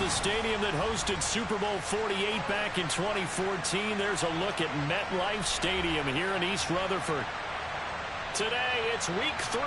the stadium that hosted Super Bowl 48 back in 2014. There's a look at MetLife Stadium here in East Rutherford. Today, it's week 3.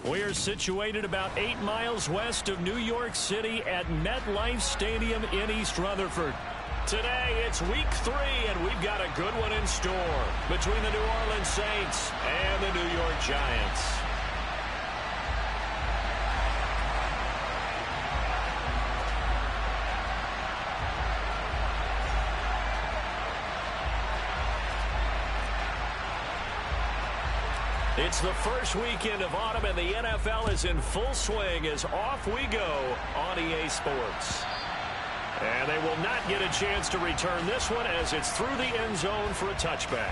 We're situated about 8 miles west of New York City at MetLife Stadium in East Rutherford. Today, it's week 3, and we've got a good one in store between the New Orleans Saints and the New York Giants. It's the first weekend of autumn, and the NFL is in full swing as off we go on EA Sports. And they will not get a chance to return this one as it's through the end zone for a touchback.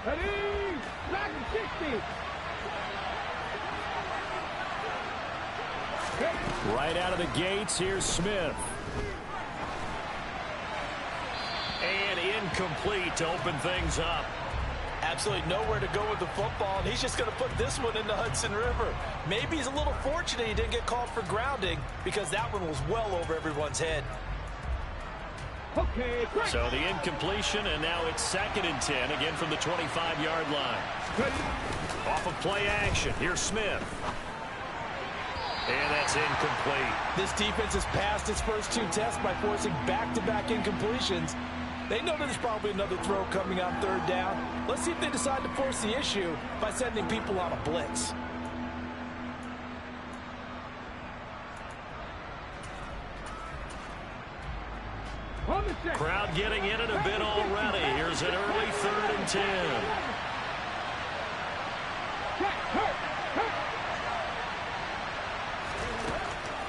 Ready, back 60. Right out of the gates, here's Smith. And incomplete to open things up. Absolutely nowhere to go with the football, and he's just going to put this one in the Hudson River. Maybe he's a little fortunate he didn't get called for grounding because that one was well over everyone's head. Okay, great. So the incompletion, and now it's 2nd and 10, again from the 25-yard line. Off of play action, here's Smith. And that's incomplete. This defense has passed its first 2 tests by forcing back-to-back incompletions. They know there's probably another throw coming on 3rd down. Let's see if they decide to force the issue by sending people on a blitz. Crowd getting in it a bit already. Here's an early 3rd and 10.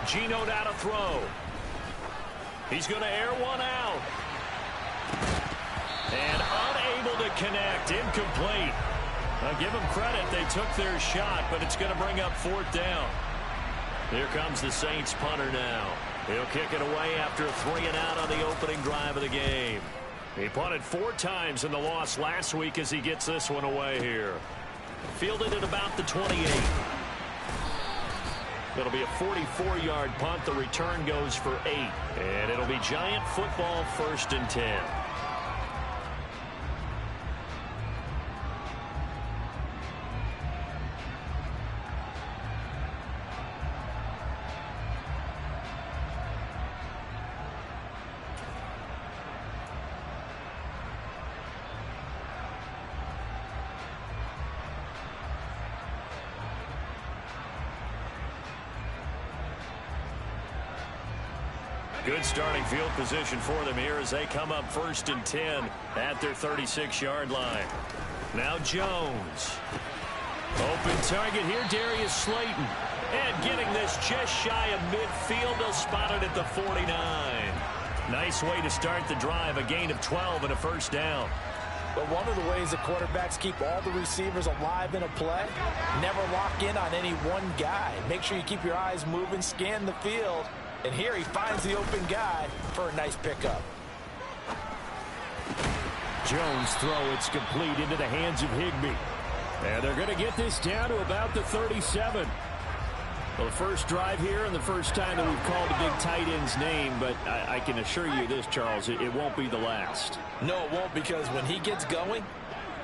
Geno down to throw. He's going to air one out. And unable to connect. Incomplete. I'll give them credit. They took their shot, but it's going to bring up 4th down. Here comes the Saints punter now. He'll kick it away after a 3-and-out on the opening drive of the game. He punted 4 times in the loss last week as he gets this one away here. Fielded at about the 28. It'll be a 44-yard punt. The return goes for 8. And it'll be Giant football 1st and 10. Good starting field position for them here as they come up 1st and 10 at their 36-yard line. Now Jones. Open target here, Darius Slayton. And getting this just shy of midfield. They'll spot it at the 49. Nice way to start the drive. A gain of 12 and a first down. But one of the ways that quarterbacks keep all the receivers alive in a play, never lock in on any one guy. Make sure you keep your eyes moving, scan the field. And here he finds the open guy for a nice pickup. Jones' throw, it's complete into the hands of Higbee. And they're going to get this down to about the 37. Well, the first drive here and the first time that we've called a big tight end's name, but I can assure you this, Charles, it won't be the last. No, it won't, because when he gets going,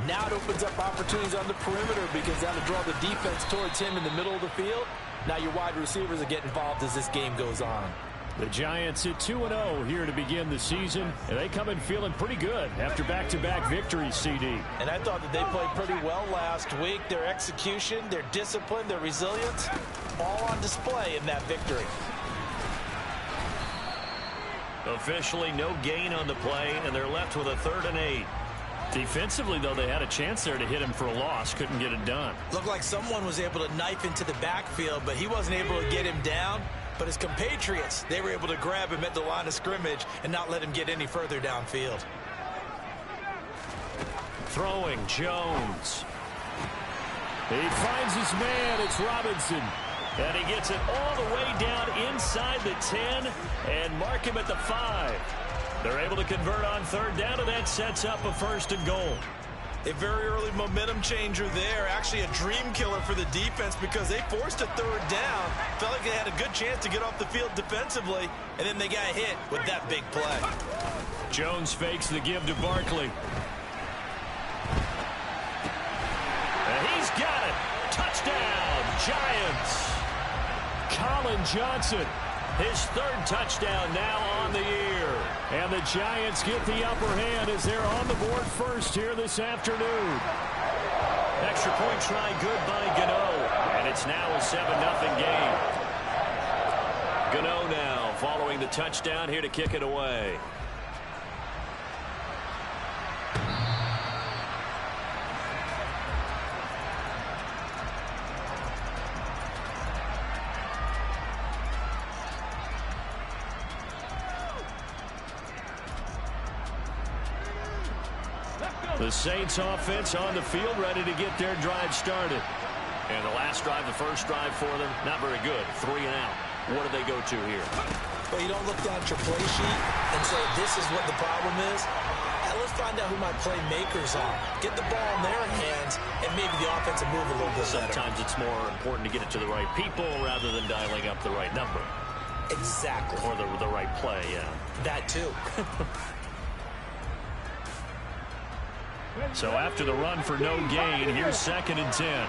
now it opens up opportunities on the perimeter because that'll draw the defense towards him in the middle of the field. Now your wide receivers will get involved as this game goes on. The Giants at 2-0 here to begin the season, and they come in feeling pretty good after back-to-back victories, CD. And I thought that they played pretty well last week. Their execution, their discipline, their resilience, all on display in that victory. Officially no gain on the play, and they're left with a 3rd and 8. Defensively, though, they had a chance there to hit him for a loss. Couldn't get it done. Looked like someone was able to knife into the backfield, but he wasn't able to get him down. But his compatriots, they were able to grab him at the line of scrimmage and not let him get any further downfield. Throwing, Jones. He finds his man. It's Robinson. And he gets it all the way down inside the 10 and mark him at the 5. They're able to convert on 3rd down, and that sets up a 1st and goal. A very early momentum changer there. Actually a dream killer for the defense because they forced a 3rd down. Felt like they had a good chance to get off the field defensively, and then they got hit with that big play. Jones fakes the give to Barkley. And he's got it. Touchdown, Giants. Colin Johnson, his 3rd touchdown now on the year. And the Giants get the upper hand as they're on the board first here this afternoon. Extra point try good by Gano. And it's now a 7-0 game. Gano now following the touchdown here to kick it away. The Saints offense on the field, ready to get their drive started. And the last drive, the first drive for them, not very good. 3 and out. What do they go to here? Well, you don't look down at your play sheet and say, this is what the problem is. Let's find out who my playmakers are. Get the ball in their hands, and maybe the offense will move a little bit better. Sometimes it's more important to get it to the right people rather than dialing up the right number. Exactly. Or the right play, yeah. That too. So after the run for no gain, here's 2nd and 10.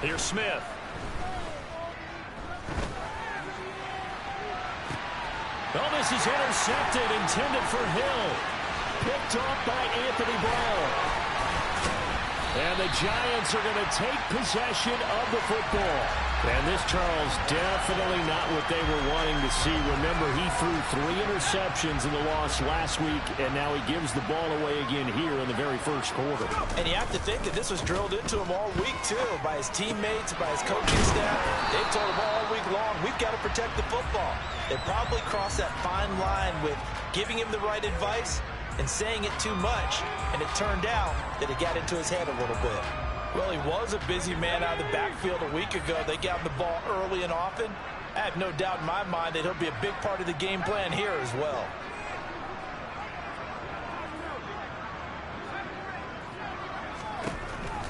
Here's Smith. Oh, this is intercepted, intended for Hill. Picked off by Anthony Brown. And the Giants are going to take possession of the football. And this, Charles, definitely not what they were wanting to see. Remember, he threw 3 interceptions in the loss last week, and now he gives the ball away again here in the very first quarter. And you have to think that this was drilled into him all week, too, by his teammates, by his coaching staff. They've told him all week long, we've got to protect the football. They probably crossed that fine line with giving him the right advice and saying it too much, and it turned out that it got into his head a little bit. Well, he was a busy man out of the backfield a week ago. They got him the ball early and often. I have no doubt in my mind that he'll be a big part of the game plan here as well.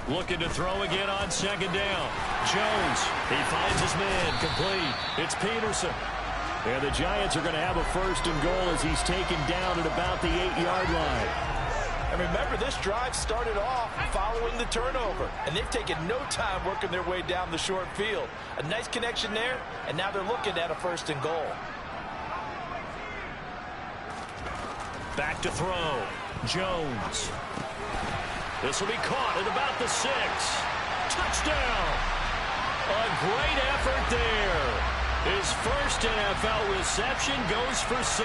Looking to throw again on 2nd down. Jones, he finds his man, complete. It's Peterson. And the Giants are going to have a 1st and goal as he's taken down at about the 8-yard line. And remember, this drive started off following the turnover, and they've taken no time working their way down the short field. A nice connection there, and now they're looking at a 1st and goal. Back to throw. Jones. This will be caught at about the 6. touchdown. A great effort there. His first NFL reception goes for 6.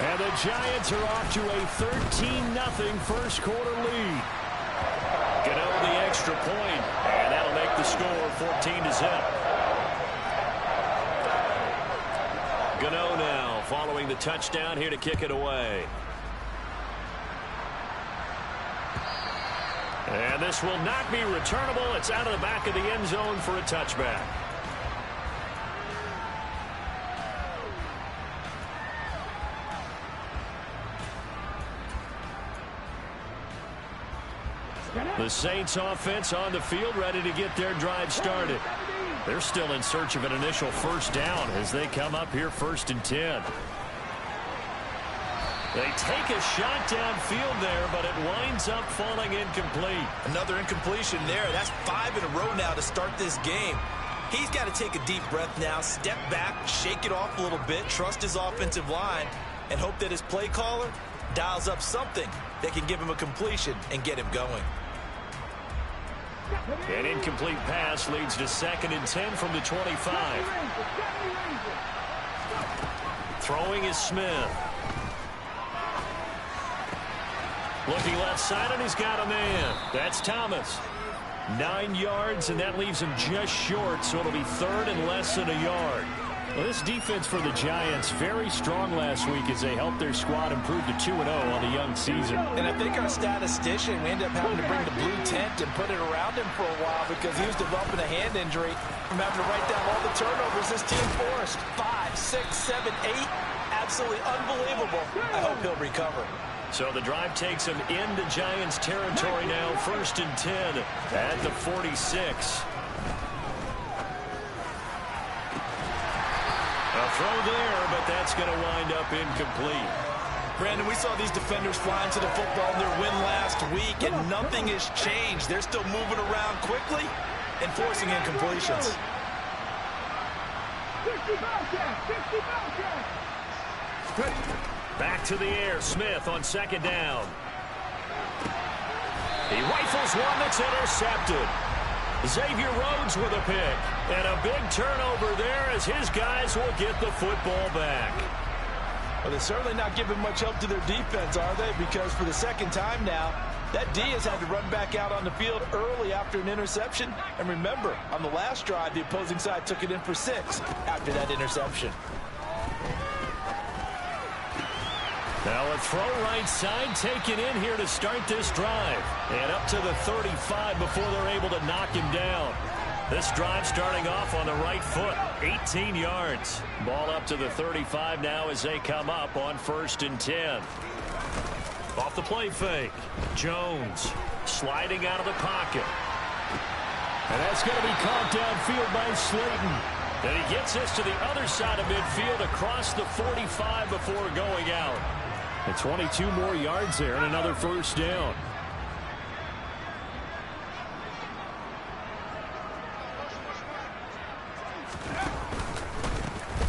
And the Giants are off to a 13-0 first quarter lead. Gano the extra point, and that'll make the score 14-0. Gano now following the touchdown here to kick it away. And this will not be returnable. It's out of the back of the end zone for a touchback. The Saints offense on the field, ready to get their drive started. They're still in search of an initial first down as they come up here 1st and 10. They take a shot downfield there, but it winds up falling incomplete. Another incompletion there. That's 5 in a row now to start this game. He's got to take a deep breath now, step back, shake it off a little bit, trust his offensive line, and hope that his play caller dials up something that can give him a completion and get him going. An incomplete pass leads to 2nd and 10 from the 25. Throwing is Smith. Looking left side, and he's got a man. That's Thomas. 9 yards, and that leaves him just short, so it'll be 3rd and less than a yard. Well, this defense for the Giants, very strong last week as they helped their squad improve to 2-0 on the young season. And I think our statistician, we ended up having to bring the blue tent and put it around him for a while because he was developing a hand injury from having to write down all the turnovers this team forced. 5, 6, 7, 8. Absolutely unbelievable. I hope he'll recover. So the drive takes him into Giants territory now, 1st and 10 at the 46. A throw there, but that's going to wind up incomplete. Brandon, we saw these defenders flying to the football in their win last week, and nothing has changed. They're still moving around quickly and forcing incompletions. 50 Back to the air, Smith on 2nd down. He rifles one that's intercepted. Xavier Rhodes with a pick. And a big turnover there as his guys will get the football back. Well, they're certainly not giving much help to their defense, are they? Because for the 2nd time now, that D has had to run back out on the field early after an interception. And remember, on the last drive, the opposing side took it in for 6 after that interception. Now a throw right side taken in here to start this drive. And up to the 35 before they're able to knock him down. This drive starting off on the right foot. 18 yards. Ball up to the 35 now as they come up on 1st and 10. Off the play fake. Jones sliding out of the pocket. And that's going to be caught downfield by Slayton. And he gets this to the other side of midfield across the 45 before going out. And 22 more yards there and another 1st down.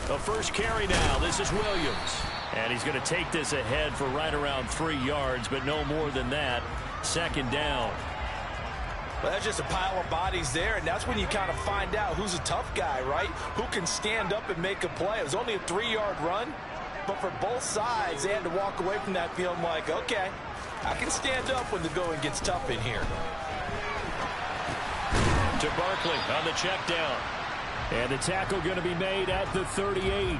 The first carry now. This is Williams. And he's going to take this ahead for right around 3 yards, but no more than that. 2nd down. Well, that's just a pile of bodies there, and that's when you kind of find out who's a tough guy, right? Who can stand up and make a play. It was only a 3-yard run, but for both sides, they had to walk away from that field like, okay, I can stand up when the going gets tough in here. To Barkley on the check down. And the tackle going to be made at the 38.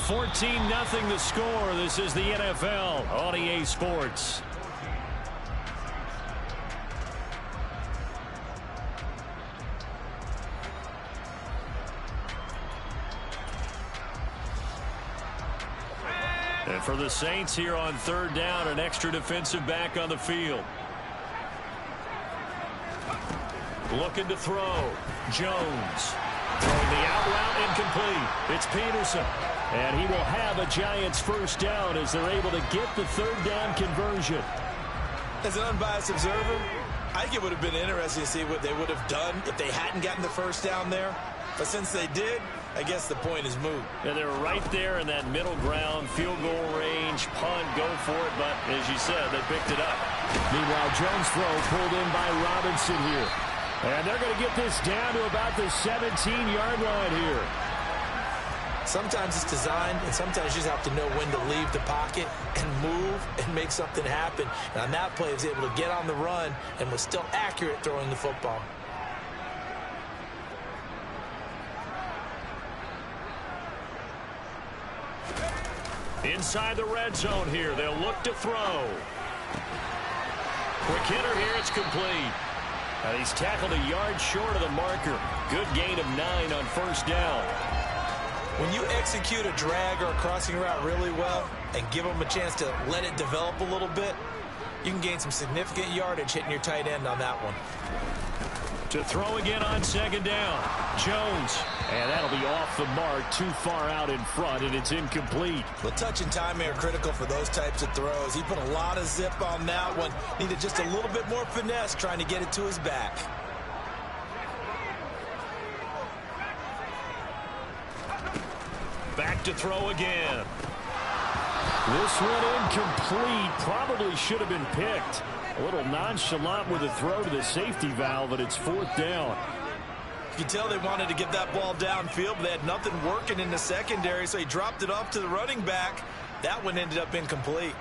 $14-0 the score. This is the NFL on EA Sports. And for the Saints here on 3rd down, an extra defensive back on the field. Looking to throw. Jones. Throwing the out route incomplete. It's Peterson. And he will have a Giants 1st down as they're able to get the 3rd down conversion. As an unbiased observer, I think it would have been interesting to see what they would have done if they hadn't gotten the 1st down there. But since they did, I guess the point is moot. And they're right there in that middle ground, field goal range, punt, go for it. But as you said, they picked it up. Meanwhile, Jones' throw pulled in by Robinson here. And they're going to get this down to about the 17-yard line here. Sometimes it's designed, and sometimes you just have to know when to leave the pocket and move and make something happen. And on that play, he was able to get on the run and was still accurate throwing the football. Inside the red zone here, they'll look to throw. Quick hitter here, it's complete. He's tackled a yard short of the marker. Good gain of 9 on first down. When you execute a drag or a crossing route really well and give them a chance to let it develop a little bit, you can gain some significant yardage hitting your tight end on that one. To throw again on second down. Jones. And that'll be off the mark, too far out in front, and it's incomplete. The touch and time are critical for those types of throws. He put a lot of zip on that one. Needed just a little bit more finesse trying to get it to his back. Back to throw again. This one incomplete. Probably should have been picked. A little nonchalant with a throw to the safety valve, but it's fourth down. You can tell they wanted to get that ball downfield, but they had nothing working in the secondary, so he dropped it off to the running back. That one ended up incomplete.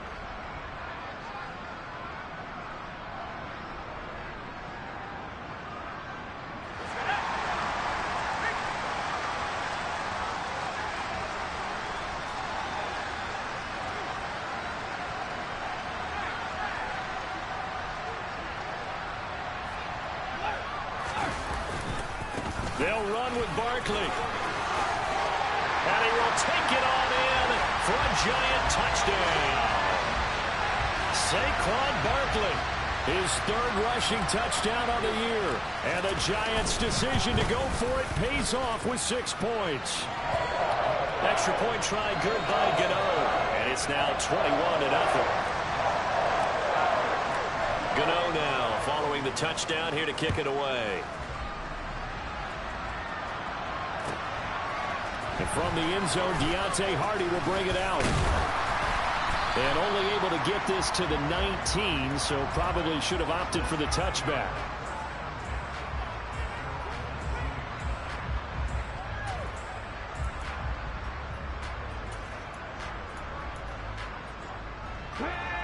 They'll run with Barkley. And he will take it on in for a giant touchdown. Saquon Barkley, his third rushing touchdown of the year. And the Giants' decision to go for it pays off with 6 points. Extra point try good by Gano. And it's now 21-0. Gano now following the touchdown here to kick it away. And from the end zone, Deontay Hardy will bring it out. And only able to get this to the 19, so probably should have opted for the touchback.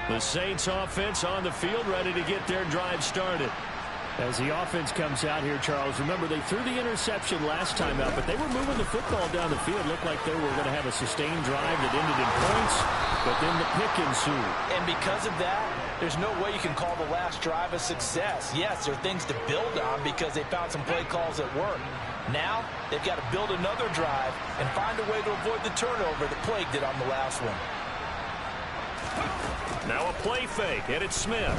The Saints offense on the field, ready to get their drive started. As the offense comes out here, Charles, remember they threw the interception last time out, but they were moving the football down the field. Looked like they were going to have a sustained drive that ended in points, but then the pick ensued. And because of that, there's no way you can call the last drive a success. Yes, there are things to build on because they found some play calls that work. Now, they've got to build another drive and find a way to avoid the turnover that plagued it on the last one. Now a play fake, and it's Smith.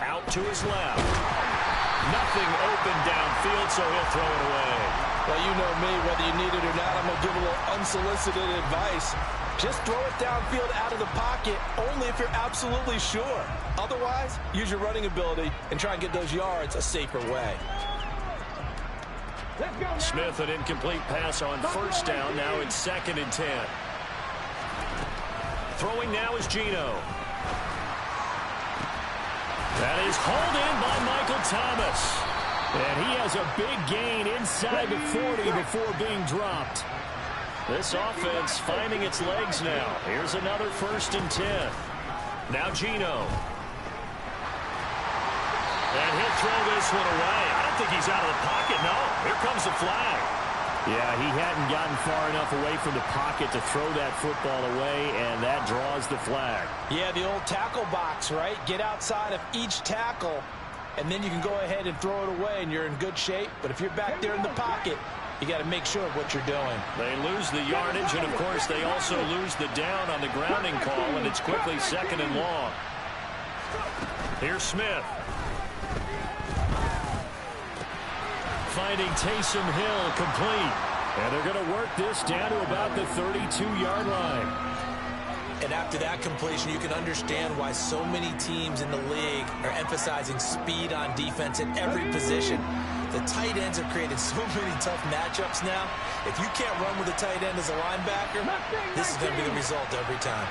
Out to his left. Nothing open downfield, so he'll throw it away. Well, you know me, whether you need it or not, I'm going to give a little unsolicited advice. Just throw it downfield out of the pocket, only if you're absolutely sure. Otherwise, use your running ability and try and get those yards a safer way. Smith, an incomplete pass on first down. Now it's 2nd and 10. Throwing now is Geno. That is hauled in by Michael Thomas. And he has a big gain inside the 40 before being dropped. This offense finding its legs now. Here's another 1st and 10. Now Geno. And he'll throw this one away. I don't think he's out of the pocket, no. Here comes the flag. Yeah, he hadn't gotten far enough away from the pocket to throw that football away, and that draws the flag. Yeah, the old tackle box, right? Get outside of each tackle, and then you can go ahead and throw it away, and you're in good shape. But if you're back there in the pocket, you got to make sure of what you're doing. They lose the yardage, and, of course, they also lose the down on the grounding call, and it's quickly 2nd and long. Here's Smith. Finding Taysom Hill complete. And they're going to work this down to about the 32-yard line. And after that completion, you can understand why so many teams in the league are emphasizing speed on defense at every position. The tight ends have created so many tough matchups now. If you can't run with a tight end as a linebacker, this is going to be the result every time.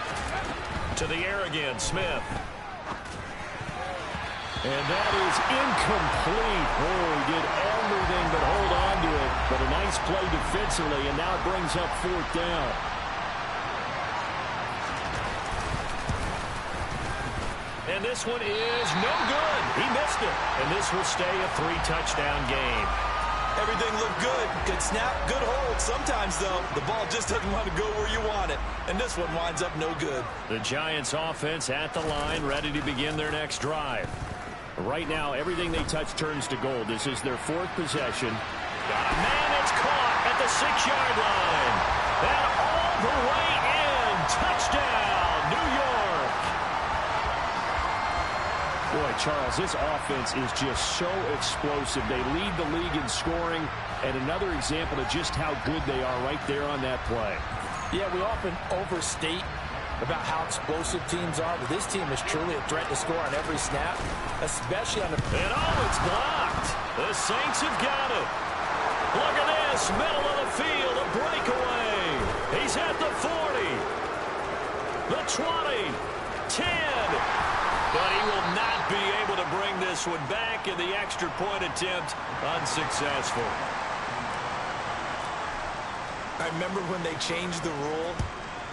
To the air again, Smith. And that is incomplete. Oh, he did everything but hold on to it. But a nice play defensively, and now it brings up 4th down. And this one is no good. He missed it. And this will stay a 3-touchdown game. Everything looked good. Good snap, good hold. Sometimes, though, the ball just doesn't want to go where you want it. And this one winds up no good. The Giants offense at the line, ready to begin their next drive. Right now, everything they touch turns to gold. This is their 4th possession. Got a man, it's caught at the 6-yard line. And all the way in. Touchdown, New York. Boy, Charles, this offense is just so explosive. They lead the league in scoring, and another example of just how good they are right there on that play. Yeah, we often overstate about how explosive teams are, but this team is truly a threat to score on every snap, especially on the... And it's blocked. The Saints have got it. Look at this, middle of the field, a breakaway. He's at the 40, the 20, 10. But he will not be able to bring this one back, and the extra point attempt unsuccessful. I remember when they changed the rule,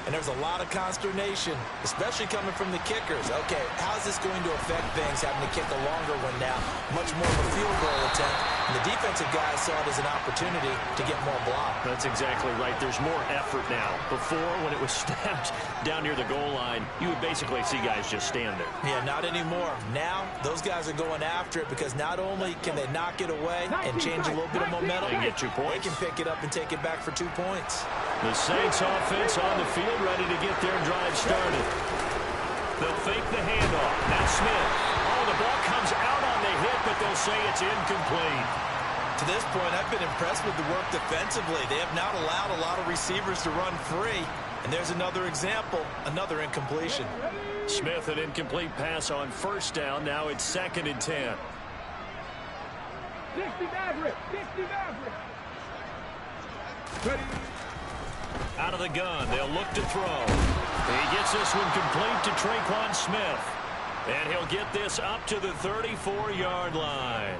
and there's a lot of consternation, especially coming from the kickers. Okay, how's this going to affect things, having to kick a longer one now? Much more of a field goal attempt. And the defensive guys saw it as an opportunity to get more block. That's exactly right. There's more effort now. Before, when it was snapped down near the goal line, you would basically see guys just stand there. Yeah, not anymore. Now, those guys are going after it because not only can they knock it away and change a little bit of momentum, they get 2 points. They can pick it up and take it back for 2 points. The Saints offense on the field, ready to get their drive started. They'll fake the handoff. Now Smith. Oh, the ball comes out on the hit, but they'll say it's incomplete. To this point, I've been impressed with the work defensively. They have not allowed a lot of receivers to run free. And there's another example, another incompletion. Smith, an incomplete pass on 1st down. Now it's 2nd and 10. 60 Maverick. 60 Maverick. Ready. Out of the gun, they'll look to throw. He gets this one complete to Tre'Quan Smith. And he'll get this up to the 34-yard line.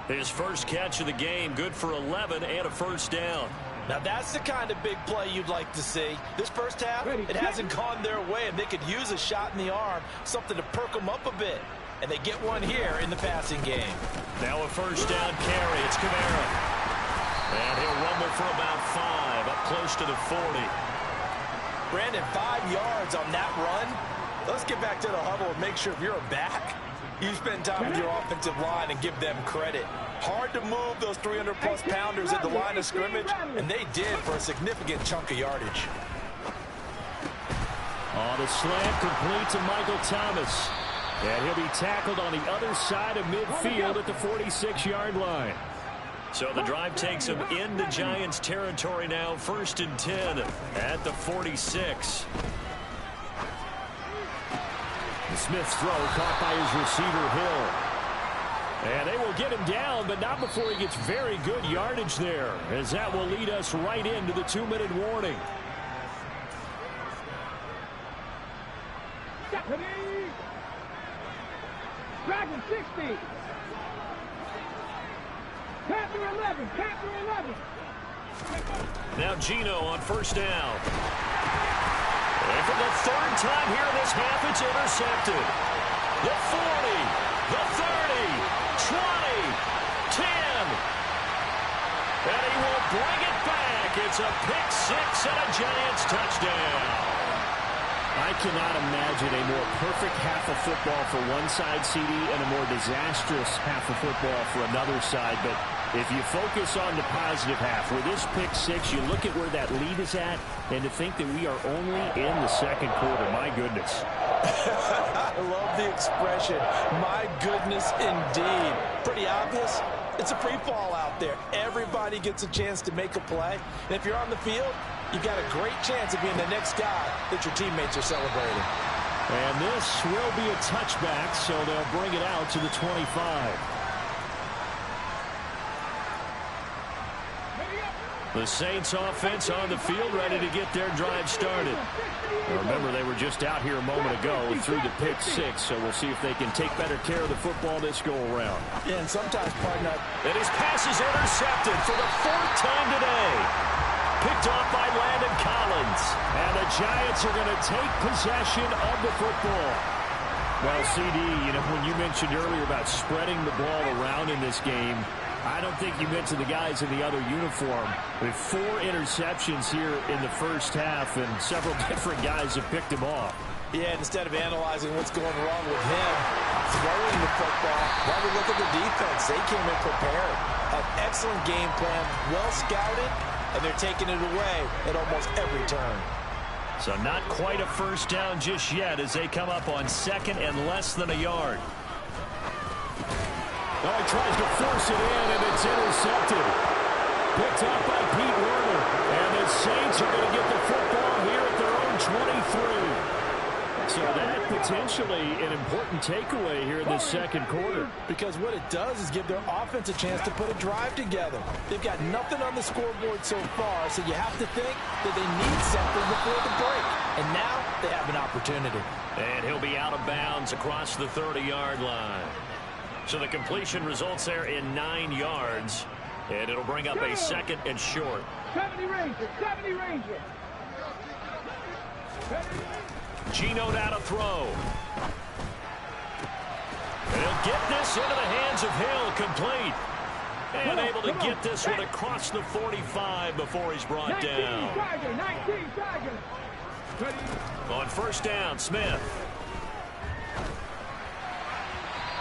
His first catch of the game, good for 11 and a 1st down. Now that's the kind of big play you'd like to see. This first half, it hasn't gone their way, and they could use a shot in the arm, something to perk them up a bit. And they get one here in the passing game. Now a 1st down carry. It's Kamara. And he'll rumble for about 5, up close to the 40. Brandon, 5 yards on that run. Let's get back to the huddle and make sure if you're a back, you spend time with your offensive line and give them credit. Hard to move those 300-plus pounders at the line of scrimmage, and they did for a significant chunk of yardage. On the slant, complete to Michael Thomas. And he'll be tackled on the other side of midfield at the 46-yard line. So the drive takes him into Giants territory now. 1st and 10 at the 46. The Smith's throw caught by his receiver, Hill. And they will get him down, but not before he gets very good yardage there, as that will lead us right into the 2-minute warning. Dragon 60. Panther 11. Panther 11. Now Geno on 1st down. And for the 3rd time here in this half, it's intercepted. The 40, the 30, 20, 10. And he will bring it back. It's a pick 6 and a Giants touchdown. I cannot imagine a more perfect half of football for one side, CD, and a more disastrous half of football for another side. But if you focus on the positive half, with this pick 6, you look at where that lead is at, and to think that we are only in the 2nd quarter, my goodness. I love the expression, my goodness indeed. Pretty obvious. It's a free fall out there. Everybody gets a chance to make a play. And if you're on the field, you've got a great chance of being the next guy that your teammates are celebrating. And this will be a touchback, so they'll bring it out to the 25. The Saints offense on the field, ready to get their drive started. Now remember, they were just out here a moment ago and threw the pick six, so we'll see if they can take better care of the football this go-around. Yeah, and sometimes, partner. And his pass is intercepted for the 4th time today. Picked off by Landon Collins. And the Giants are going to take possession of the football. Well, CD, when you mentioned earlier about spreading the ball around in this game, I don't think you mentioned the guys in the other uniform. With 4 interceptions here in the first half, and several different guys have picked him off. Yeah, instead of analyzing what's going wrong with him, throwing the football, while we look at the defense, they came in prepared. An excellent game plan, well scouted, and they're taking it away at almost every turn. So not quite a first down just yet as they come up on 2nd and less than a yard. Oh, he tries to force it in, and it's intercepted. Picked up by Pete Werner. And the Saints are going to get the football here at their own 23. So that potentially an important takeaway here in the second quarter. Because what it does is give their offense a chance to put a drive together. They've got nothing on the scoreboard so far, so you have to think that they need something before the break. And now they have an opportunity. And he'll be out of bounds across the 30-yard line. So the completion results there in 9 yards. And it'll bring up a 2nd and short. 70 Ranger, 70 Ranger. Geno now to throw. And he'll get this into the hands of Hill, complete. And able to get this one across the 45 before he's brought down. 19 Tiger. On first down, Smith.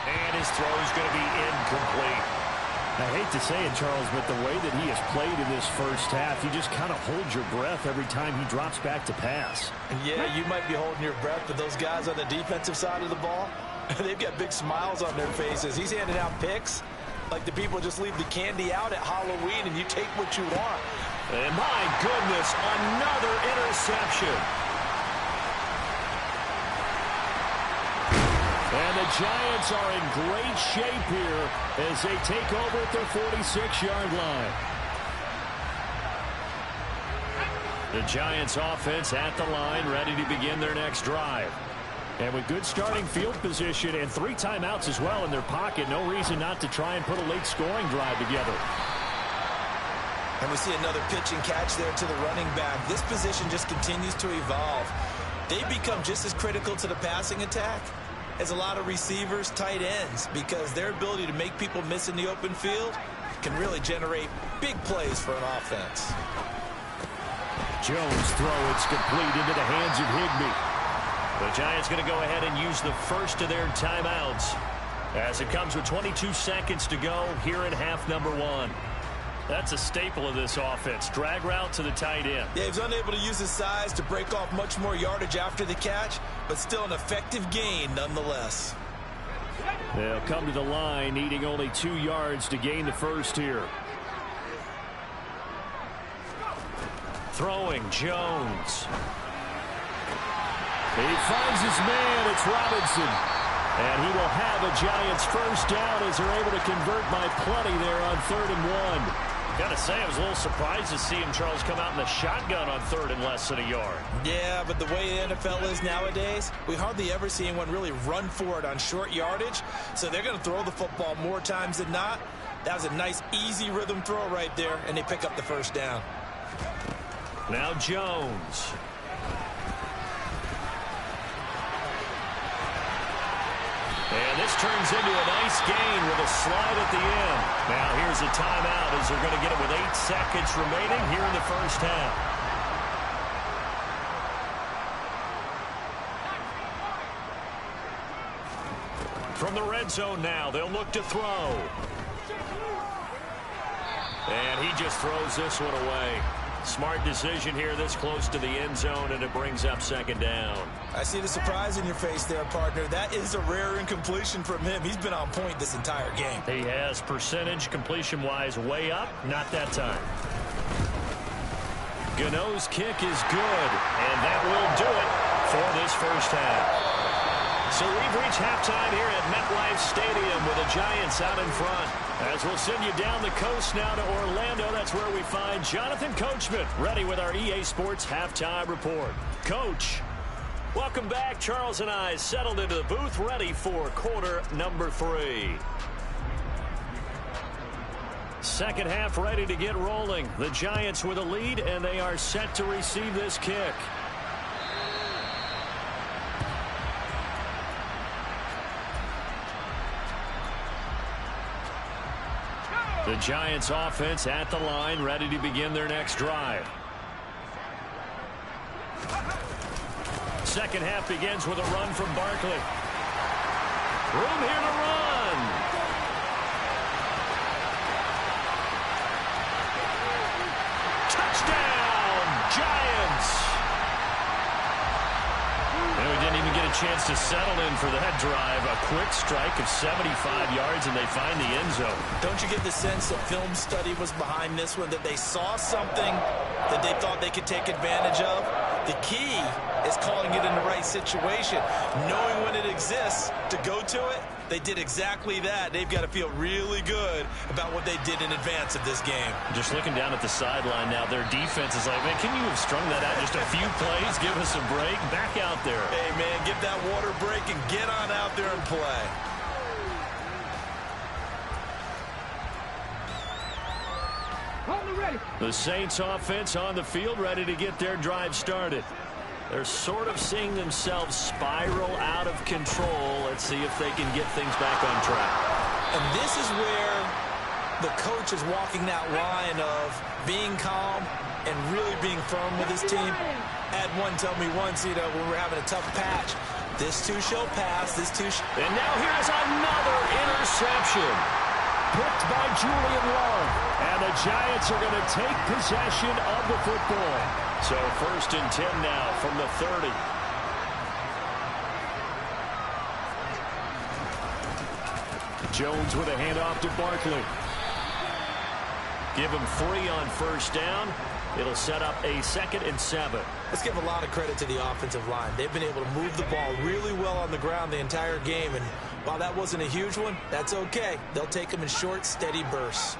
And his throw is going to be incomplete. I hate to say it, Charles, but the way that he has played in this first half, you just kind of hold your breath every time he drops back to pass. Yeah, you might be holding your breath, but those guys on the defensive side of the ball, they've got big smiles on their faces. He's handing out picks like the people just leave the candy out at Halloween and you take what you want. And my goodness, another interception. And the Giants are in great shape here as they take over at their 46-yard line. The Giants offense at the line, ready to begin their next drive. And with good starting field position and 3 timeouts as well in their pocket, no reason not to try and put a late scoring drive together. And we see another pitch and catch there to the running back. This position just continues to evolve. They become just as critical to the passing attack as a lot of receivers, tight ends, because their ability to make people miss in the open field can really generate big plays for an offense. Jones' throw, it's complete into the hands of Higbee. The Giants going to go ahead and use the first of their timeouts as it comes with 22 seconds to go here in half number 1. That's a staple of this offense. Drag route to the tight end. Yeah, he's unable to use his size to break off much more yardage after the catch, but still an effective gain nonetheless. They'll come to the line, needing only 2 yards to gain the first here. Throwing, Jones. He finds his man. It's Robinson. And he will have a Giants first down as they're able to convert by plenty there on 3rd and 1. Gotta say, I was a little surprised to see him, Charles, come out in the shotgun on 3rd and less than a yard. Yeah, but the way the NFL is nowadays, we hardly ever see anyone really run for it on short yardage. So they're going to throw the football more times than not. That was a nice, easy rhythm throw right there, and they pick up the first down. Now Jones. And this turns into a nice gain with a slide at the end. Now here's a timeout as they're going to get it with 8 seconds remaining here in the first half. From the red zone now, they'll look to throw. And he just throws this one away. Smart decision here this close to the end zone, and it brings up 2nd down. I see the surprise in your face there, partner. That is a rare incompletion from him. He's been on point this entire game. He has percentage completion-wise way up, not that time. Gano's kick is good, and that will do it for this first half. So we've reached halftime here at MetLife Stadium with the Giants out in front. As we'll send you down the coast now to Orlando, that's where we find Jonathan Coachman ready with our EA Sports Halftime Report. Coach, welcome back. Charles and I settled into the booth ready for quarter number 3. Second half ready to get rolling. The Giants with a lead, and they are set to receive this kick. The Giants offense at the line, ready to begin their next drive. Second half begins with a run from Barkley. Room here to run. Touchdown, Giants. And we didn't even get a chance to settle in for that drive. A quick strike of 75 yards, and they find the end zone. Don't you get the sense that film study was behind this one, that they saw something that they thought they could take advantage of? The key is calling it in the right situation, knowing when it exists to go to it. They did exactly that. They've got to feel really good about what they did in advance of this game. Just looking down at the sideline now, their defense is like, man, can you have strung that out just a few plays? Give us a break. Back out there. Hey, man, give that water break and get on out there and play. Hold it ready. The Saints offense on the field, ready to get their drive started. They're sort of seeing themselves spiral out of control. Let's see if they can get things back on track. And this is where the coach is walking that line of being calm and really being firm with his team. Had one tell me once, when we're having a tough patch, this too shall pass, this too shall... And now here's another interception. Picked by Julian Love. And the Giants are going to take possession of the football. So 1st and 10 now from the 30. Jones with a handoff to Barkley. Give him 3 on 1st down. It'll set up a 2nd and 7. Let's give a lot of credit to the offensive line. They've been able to move the ball really well on the ground the entire game. And while that wasn't a huge one, that's okay. They'll take them in short, steady bursts.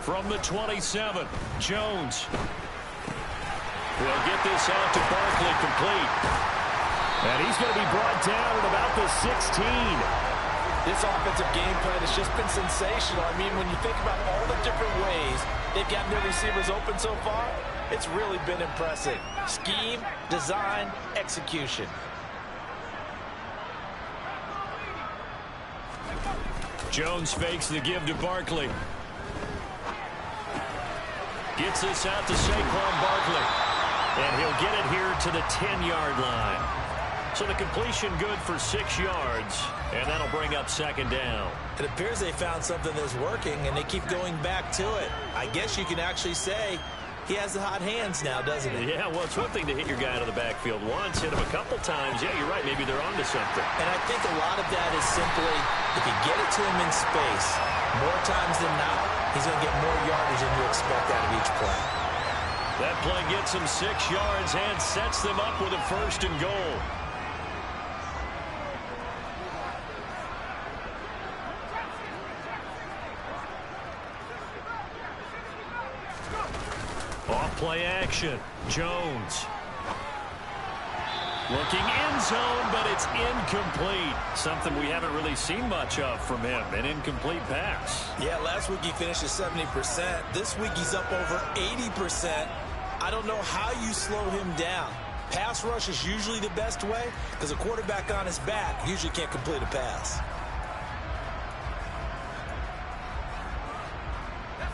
From the 27, Jones. They'll get this out to Barkley, complete. And he's going to be brought down at about the 16. This offensive game plan has just been sensational. I mean, when you think about all the different ways they've gotten their receivers open so far, it's really been impressive. Scheme, design, execution. Jones fakes the give to Barkley. Gets this out to Saquon Barkley. And he'll get it here to the 10-yard line. So the completion good for 6 yards. And that'll bring up 2nd down. It appears they found something that's working, and they keep going back to it. I guess you can actually say he has the hot hands now, doesn't he? Yeah, well, it's one thing to hit your guy out of the backfield once, hit him a couple times. Yeah, you're right. Maybe they're onto something. And I think a lot of that is simply if you get it to him in space, more times than not, he's going to get more yardage than you expect out of each play. That play gets him 6 yards and sets them up with a 1st and goal. Off-play action. Jones. Looking end zone, but it's incomplete. Something we haven't really seen much of from him. An incomplete pass. Yeah, last week he finished at 70%. This week he's up over 80%. I don't know how you slow him down. Pass rush is usually the best way because a quarterback on his back usually can't complete a pass.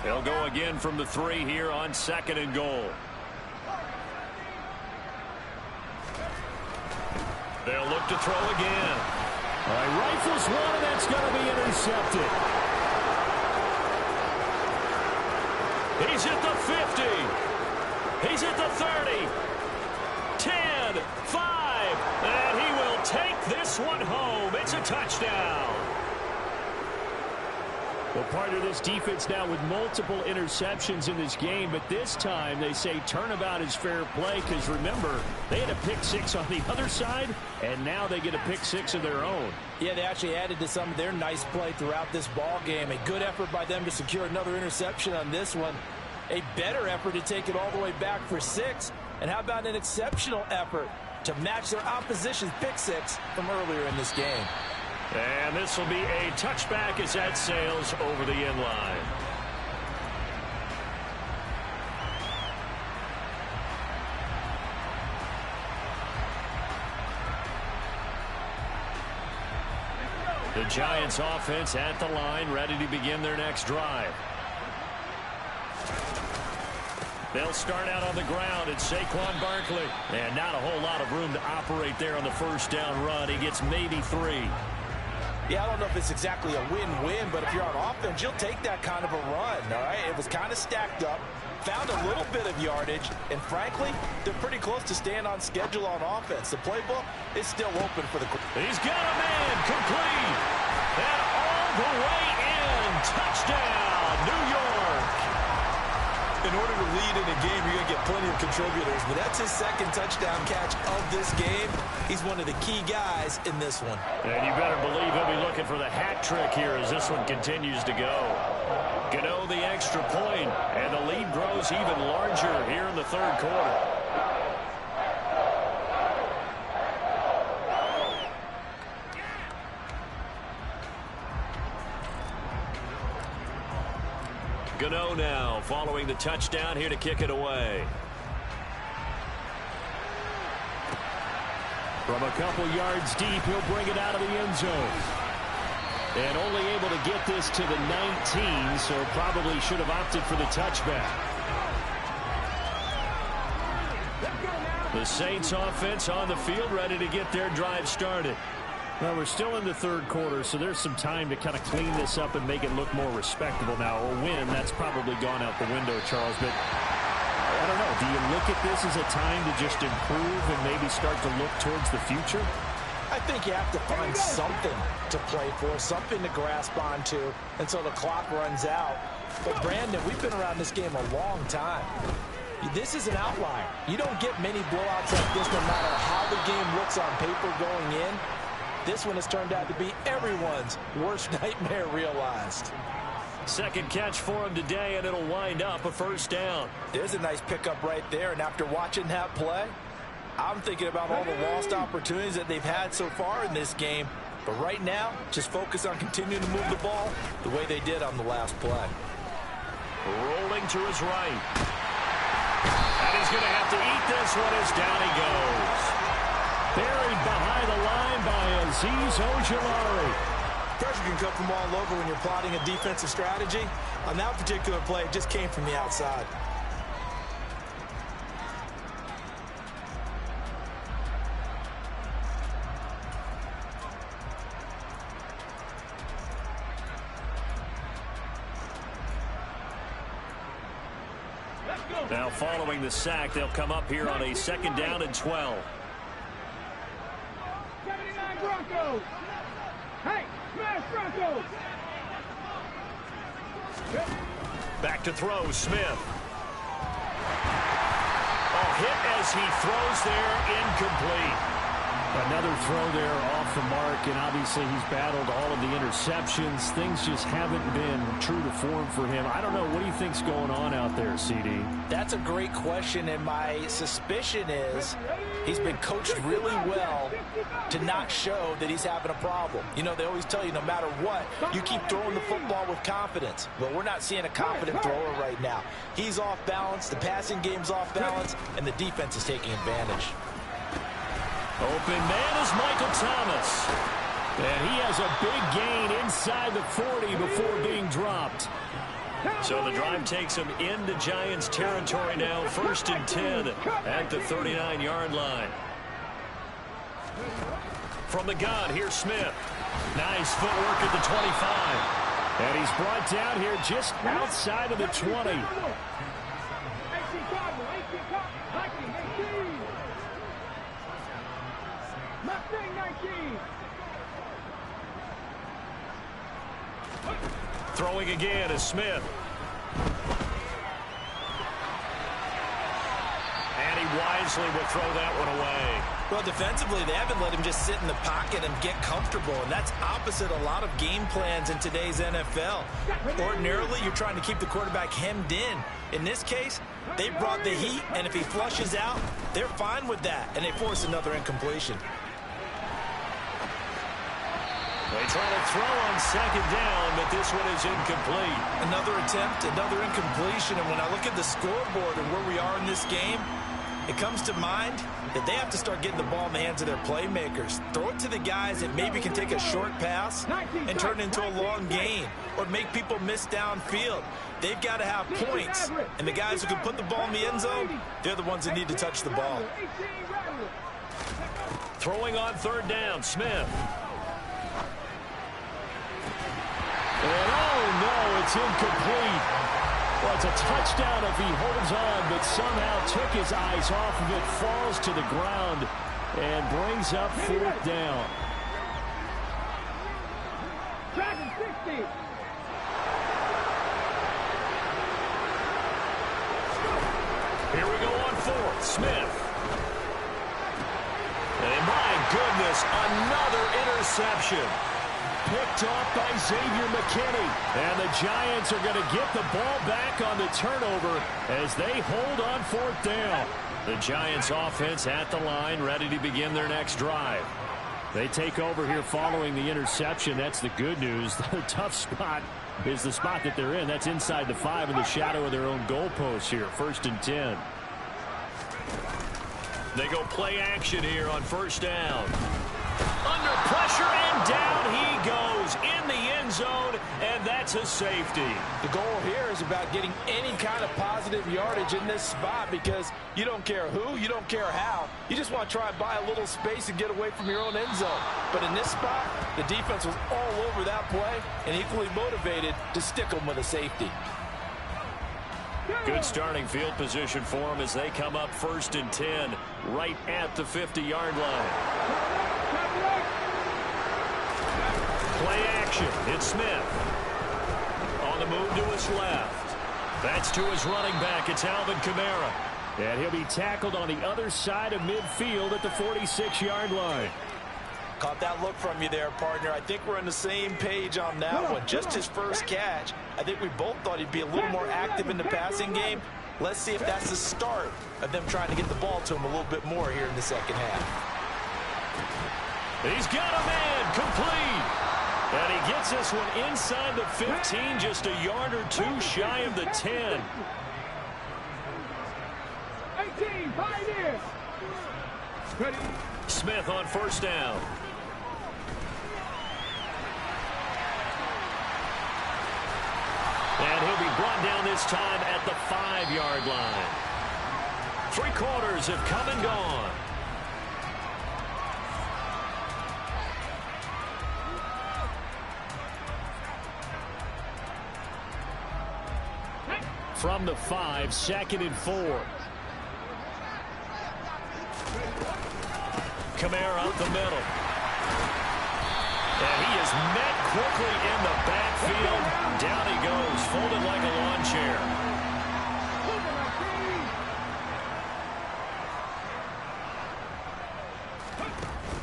They'll go again from the 3 here on 2nd and goal. They'll look to throw again. All right, rifles one, and that's going to be intercepted. He's at the 50. He's at the 30. 10, 5, and he will take this one home. It's a touchdown. Well, part of this defense now with multiple interceptions in this game, but this time they say turnabout is fair play because, remember, they had a pick-6 on the other side, and now they get a pick-6 of their own. Yeah, they actually added to some of their nice play throughout this ball game. A good effort by them to secure another interception on this one. A better effort to take it all the way back for 6. And how about an exceptional effort to match their opposition's pick-6 from earlier in this game? And this will be a touchback as that sails over the end line. The Giants offense at the line, ready to begin their next drive. They'll start out on the ground. It's Saquon Barkley. And not a whole lot of room to operate there on the first down run. He gets maybe 3. Yeah, I don't know if it's exactly a win-win, but if you're on offense, you'll take that kind of a run, all right? It was kind of stacked up, found a little bit of yardage, and frankly, they're pretty close to staying on schedule on offense. The playbook is still open for the... He's got a man complete. And all the way in. Touchdown, New York. In order to lead in a game, you're going to get plenty of contributors, but that's his second touchdown catch of this game. He's one of the key guys in this one. And you better believe he'll be looking for the hat trick here as this one continues to go. Gano the extra point, and the lead grows even larger here in the third quarter. Gano now following the touchdown here to kick it away. From a couple yards deep, he'll bring it out of the end zone. And only able to get this to the 19, so probably should have opted for the touchback. The Saints offense on the field ready to get their drive started. Well, we're still in the third quarter, so there's some time to kind of clean this up and make it look more respectable now. A win, that's probably gone out the window, Charles, but I don't know. Do you look at this as a time to just improve and maybe start to look towards the future? I think you have to find something to play for, something to grasp onto until the clock runs out. But, Brandon, we've been around this game a long time. This is an outlier. You don't get many blowouts like this no matter how the game looks on paper going in. This one has turned out to be everyone's worst nightmare realized. Second catch for him today, and it'll wind up a first down. There's a nice pickup right there, and after watching that play, I'm thinking about all the lost opportunities that they've had so far in this game. But right now, just focus on continuing to move the ball the way they did on the last play. Rolling to his right. And he's going to have to eat this one as down he goes. Buried behind the line by Azeez Ojulari. Pressure can come from all over when you're plotting a defensive strategy. On that particular play, it just came from the outside. Now following the sack, they'll come up here on a second down and 12. 79 Broncos. Hey, smash Broncos. Back to throw, Smith. Oh, hit as he throws there, incomplete. Another throw there off the mark, and obviously he's battled all of the interceptions. Things just haven't been true to form for him. I don't know. What do you think's going on out there, CD? That's a great question, and my suspicion is he's been coached really well to not show that he's having a problem. You know, they always tell you no matter what, you keep throwing the football with confidence. But we're not seeing a confident thrower right now. He's off balance, the passing game's off balance, and the defense is taking advantage. Open man is Michael Thomas. And he has a big gain inside the 40 before being dropped. So the drive takes him into Giants territory now. 1st and 10 at the 39-yard line. From the gun, here's Smith. Nice footwork at the 25. And he's brought down here just outside of the 20. Throwing again is Smith. And he wisely will throw that one away. Well, defensively, they haven't let him just sit in the pocket and get comfortable, and that's opposite a lot of game plans in today's NFL. Ordinarily, you're trying to keep the quarterback hemmed in. In this case, they brought the heat, and if he flushes out, they're fine with that, and they force another incompletion. They try to throw on second down, but this one is incomplete. Another attempt, another incompletion, and when I look at the scoreboard and where we are in this game, it comes to mind that they have to start getting the ball in the hands of their playmakers. Throw it to the guys that maybe can take a short pass and turn it into a long gain or make people miss downfield. They've got to have points, and the guys who can put the ball in the end zone, they're the ones that need to touch the ball. Throwing on third down, Smith. And oh no, it's incomplete. Well, it's a touchdown if he holds on, but somehow took his eyes off of it, falls to the ground, and brings up fourth down. Tracking 60. Here we go on fourth. Smith. And my goodness, another interception. Picked off by Xavier McKinney. And the Giants are going to get the ball back on the turnover as they hold on fourth down. The Giants offense at the line, ready to begin their next drive. They take over here following the interception. That's the good news. The tough spot is the spot that they're in. That's inside the 5 in the shadow of their own goalposts here. 1st and 10. They go play action here on first down. Under pressure, and down he goes in the end zone, and that's a safety. The goal here is about getting any kind of positive yardage in this spot because you don't care who, you don't care how. You just want to try and buy a little space and get away from your own end zone. But in this spot, the defense was all over that play and equally motivated to stick them with a safety. Good starting field position for them as they come up 1st and 10 right at the 50-yard line. Play action. It's Smith. On the move to his left. That's to his running back. It's Alvin Kamara. And he'll be tackled on the other side of midfield at the 46-yard line. Caught that look from you there, partner. I think we're on the same page on that one. Just his first catch. I think we both thought he'd be a little more active in the passing game. Let's see if that's the start of them trying to get the ball to him a little bit more here in the second half. He's got a man complete. And he gets this one inside the 15, just a yard or two shy of the 10. 18, Pioneer. Ready. Smith on first down. And he'll be brought down this time at the 5-yard line. 3 quarters have come and gone. From the 5, 2nd and 4. Kamara up the middle. And he is met quickly in the backfield. Down he goes, folded like a lawn chair.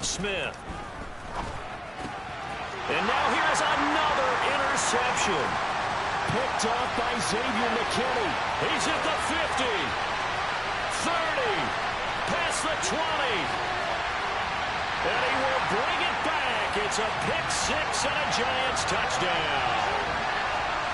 Smith. And now here's another interception. Picked off by Xavier McKinney. He's at the 50. 30. Past the 20. And he will bring it back. It's a pick-6 and a Giants touchdown.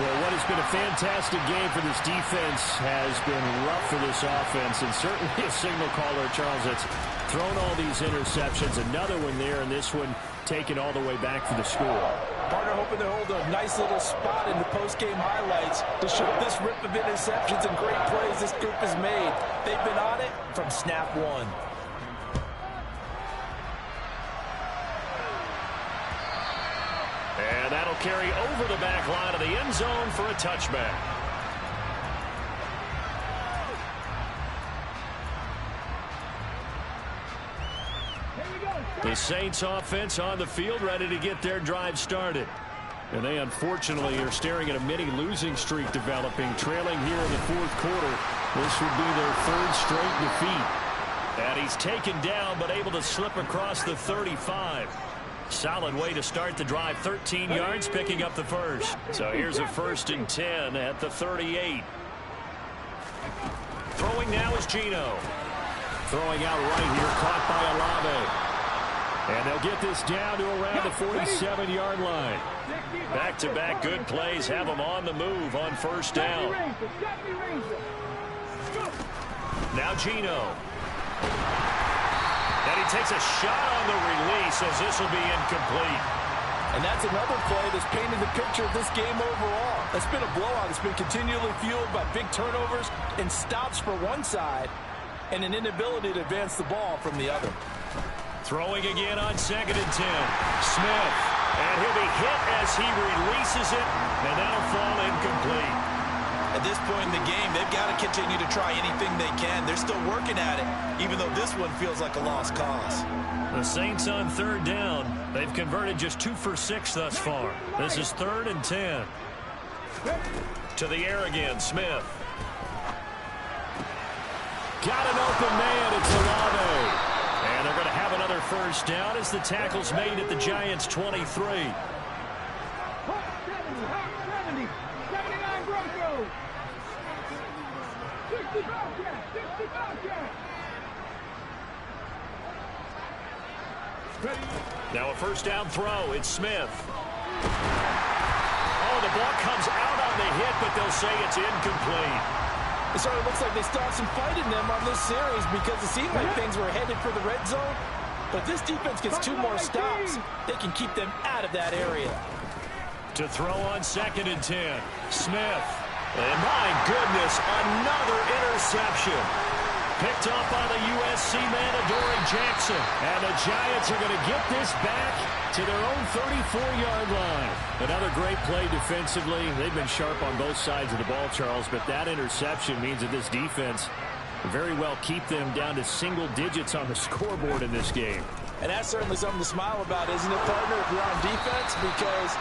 Well, what has been a fantastic game for this defense has been rough for this offense, and certainly a signal caller, Charles, that's thrown all these interceptions. Another one there, and this one taken all the way back for the score. Partner hoping to hold a nice little spot in the post-game highlights to show this rip of interceptions and great plays this group has made. They've been on it from snap one. And that'll carry over the back line of the end zone for a touchback. The Saints offense on the field, ready to get their drive started. And they unfortunately are staring at a mini losing streak developing, trailing here in the fourth quarter. This would be their third straight defeat. And he's taken down but able to slip across the 35. Solid way to start the drive. 13 yards, picking up the first. So here's a 1st and 10 at the 38. Throwing now is Geno. Throwing out right here, caught by Olave. And they'll get this down to around the 47-yard line. Back-to-back good plays have them on the move on 1st down. Now Geno. And he takes a shot on the release as this will be incomplete. And that's another play that's painted the picture of this game overall. It's been a blowout. It's been continually fueled by big turnovers and stops for one side and an inability to advance the ball from the other. Throwing again on 2nd and 10. Smith. And he'll be hit as he releases it, and that'll fall incomplete. At this point in the game, they've got to continue to try anything they can. They're still working at it, even though this one feels like a lost cause. The Saints on 3rd down. They've converted just 2 for 6 thus far. This is 3rd and 10. To the air again, Smith. Got an open man, it's Olave. And they're going to have another 1st down as the tackle's made at the Giants' 23. 70, 79 Broncos. 65 yards, 65 yards. Now a 1st down throw. It's Smith. Oh, the ball comes out on the hit, but they'll say it's incomplete. It sort of looks like they still have some fight in them on this series because it seemed like things were headed for the red zone. But this defense gets 2 more stops. They can keep them out of that area. To throw on 2nd and 10. Smith. And my goodness, another interception. Picked off by the USC man, Adoree Jackson. And the Giants are going to get this back to their own 34-yard line. Another great play defensively. They've been sharp on both sides of the ball, Charles, but that interception means that this defense very well keep them down to single digits on the scoreboard in this game. And that's certainly something to smile about, isn't it, partner, if you're on defense? Because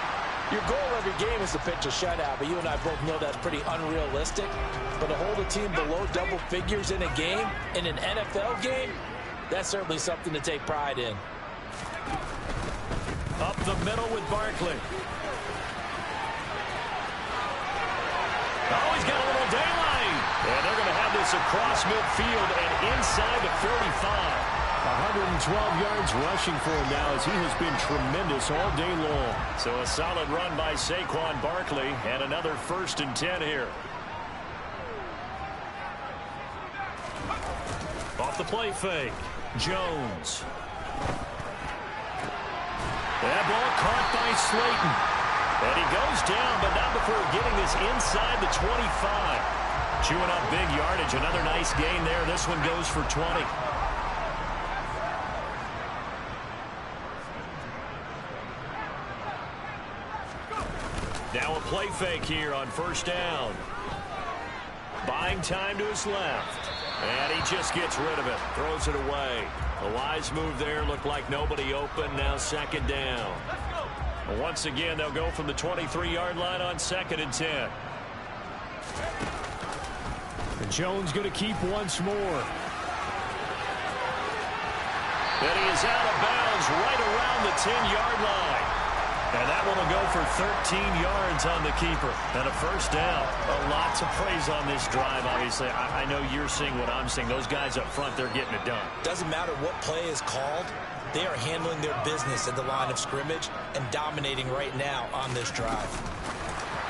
your goal every game is to pitch a shutout, but you and I both know that's pretty unrealistic. But to hold a team below double figures in a game, in an NFL game, that's certainly something to take pride in. Up the middle with Barkley. Oh, he's got a little daylight. And they're going to have this across midfield and inside the 35. 112 yards rushing for him now as he has been tremendous all day long. So a solid run by Saquon Barkley and another 1st and 10 here. Off the play fake. Jones. That ball caught by Slayton. And he goes down, but not before getting this inside the 25. Chewing up big yardage. Another nice gain there. This one goes for 20. Now a play fake here on 1st down. Buying time to his left. And he just gets rid of it. Throws it away. A wise move there. Looked like nobody open. Now 2nd down. Once again, they'll go from the 23-yard line on 2nd and 10. And Jones going to keep once more. And he is out of bounds right around the 10-yard line. And that one will go for 13 yards on the keeper. And a 1st down. Lots of praise on this drive, obviously. I know you're seeing what I'm seeing. Those guys up front, they're getting it done. Doesn't matter what play is called. They are handling their business at the line of scrimmage and dominating right now on this drive.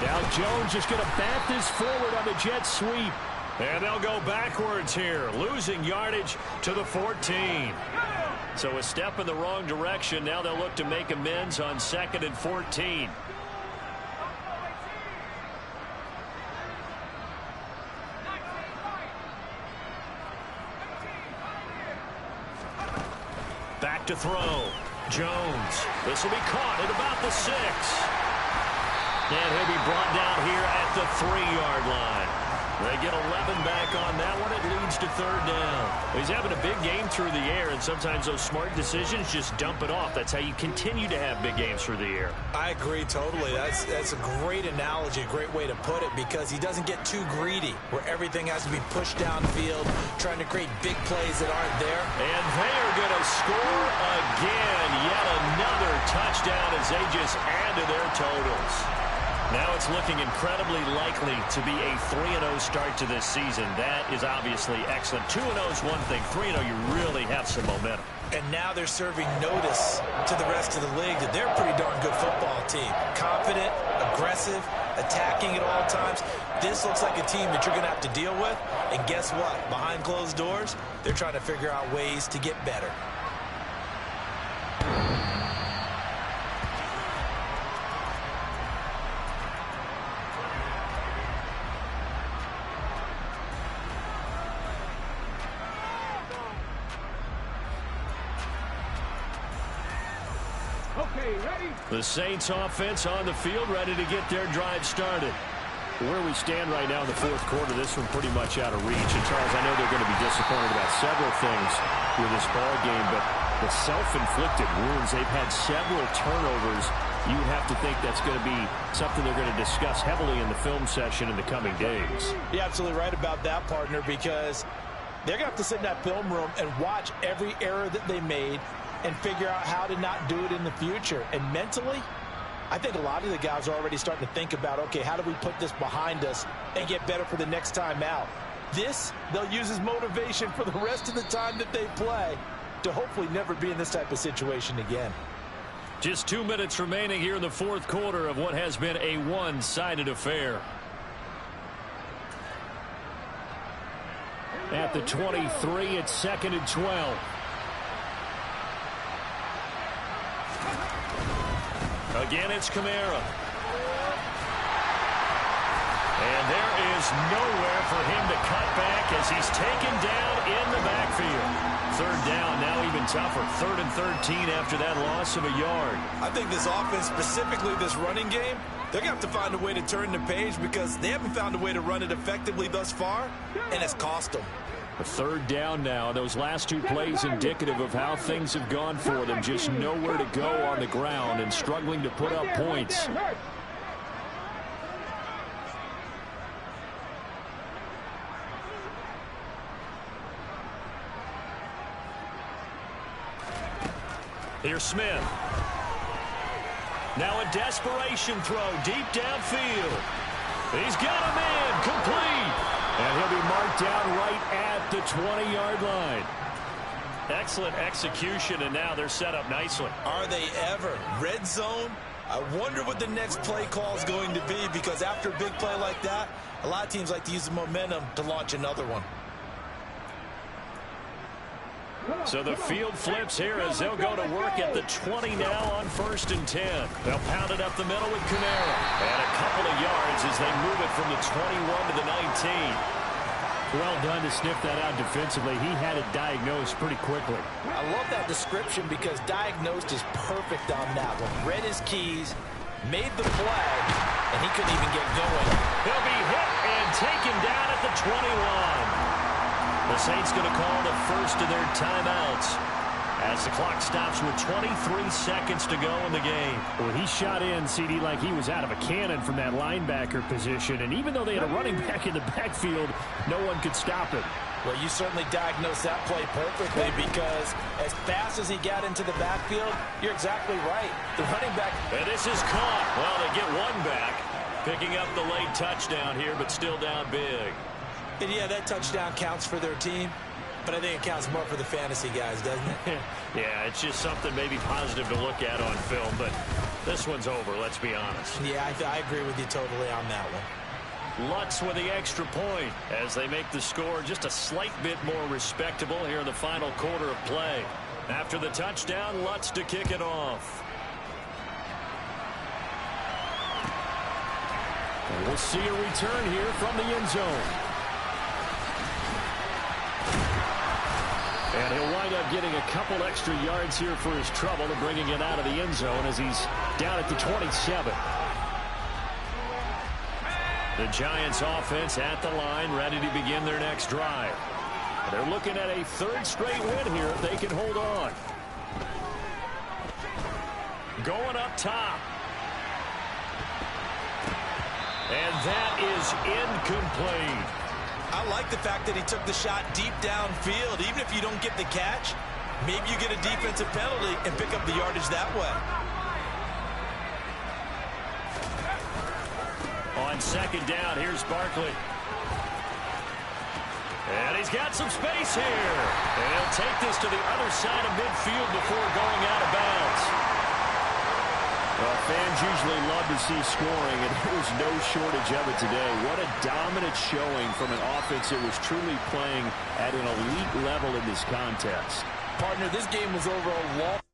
Now Jones just going to bat this forward on the jet sweep. And they'll go backwards here, losing yardage to the 14. So a step in the wrong direction. Now they'll look to make amends on 2nd and 14. Back to throw. Jones. This will be caught at about the 6. And he'll be brought down here at the 3-yard line. They get 11 back on that one. It leads to third down. He's having a big game through the air, and sometimes those smart decisions just dump it off. That's how you continue to have big games through the air. I agree totally. That's a great analogy, a great way to put it, because he doesn't get too greedy where everything has to be pushed downfield, trying to create big plays that aren't there. And they are going to score again. Yet another touchdown as they just add to their totals. Now it's looking incredibly likely to be a 3-0 start to this season. That is obviously excellent. 2-0 is one thing. 3-0, you really have some momentum. And now they're serving notice to the rest of the league that they're a pretty darn good football team. Confident, aggressive, attacking at all times. This looks like a team that you're going to have to deal with. And guess what? Behind closed doors, they're trying to figure out ways to get better. The Saints offense on the field, ready to get their drive started. Where we stand right now in the fourth quarter, this one pretty much out of reach. And, Charles, I know they're going to be disappointed about several things with this ball game, but the self-inflicted wounds, they've had several turnovers. You would have to think that's going to be something they're going to discuss heavily in the film session in the coming days. You're absolutely right about that, partner, because they're going to have to sit in that film room and watch every error that they made and figure out how to not do it in the future. And mentally, I think a lot of the guys are already starting to think about, okay, how do we put this behind us and get better for the next time out? This, they'll use as motivation for the rest of the time that they play to hopefully never be in this type of situation again. Just 2 minutes remaining here in the fourth quarter of what has been a one-sided affair. At the 23, it's 2nd and 12. Again, it's Kamara. And there is nowhere for him to cut back as he's taken down in the backfield. Third down, now even tougher. 3rd and 13 after that loss of a yard. I think this offense, specifically this running game, they're going to have to find a way to turn the page because they haven't found a way to run it effectively thus far, and it's cost them. A 3rd down now. Those last 2 plays indicative of how things have gone for them. Just nowhere to go on the ground and struggling to put up points. Here's Smith. Now a desperation throw deep downfield. He's got a man complete. And he'll be marked down right at the 20-yard line. Excellent execution, and now they're set up nicely. Are they ever? Red zone? I wonder what the next play call is going to be, because after a big play like that, a lot of teams like to use the momentum to launch another one. So the field flips here as they'll go to work at the 20 now on 1st and 10. They'll pound it up the middle with Kamara. And a couple of yards as they move it from the 21 to the 19. Well done to sniff that out defensively. He had it diagnosed pretty quickly. I love that description because diagnosed is perfect on that one. Read his keys, made the play, and he couldn't even get going. He'll be hit and taken down at the 21. The Saints going to call the first of their timeouts as the clock stops with 23 seconds to go in the game. Well, he shot in, CD, like he was out of a cannon from that linebacker position. And even though they had a running back in the backfield, no one could stop him. Well, you certainly diagnosed that play perfectly because as fast as he got into the backfield, you're exactly right. The running back. And this is caught. Well, they get one back, picking up the late touchdown here, but still down big. And yeah, that touchdown counts for their team, but I think it counts more for the fantasy guys, doesn't it? Yeah, it's just something maybe positive to look at on film, but this one's over, let's be honest. Yeah, I agree with you totally on that one. Lutz with the extra point as they make the score just a slight bit more respectable here in the final quarter of play. After the touchdown, Lutz to kick it off. And we'll see a return here from the end zone. And he'll wind up getting a couple extra yards here for his trouble and bringing it out of the end zone as he's down at the 27. The Giants offense at the line, ready to begin their next drive. They're looking at a third straight win here if they can hold on. Going up top. And that is incomplete. I like the fact that he took the shot deep downfield. Even if you don't get the catch, maybe you get a defensive penalty and pick up the yardage that way. On second down, here's Barkley. And he's got some space here. And he'll take this to the other side of midfield before going out of bounds. Well, fans usually love to see scoring, and there was no shortage of it today. What a dominant showing from an offense that was truly playing at an elite level in this contest. Partner, this game was over a long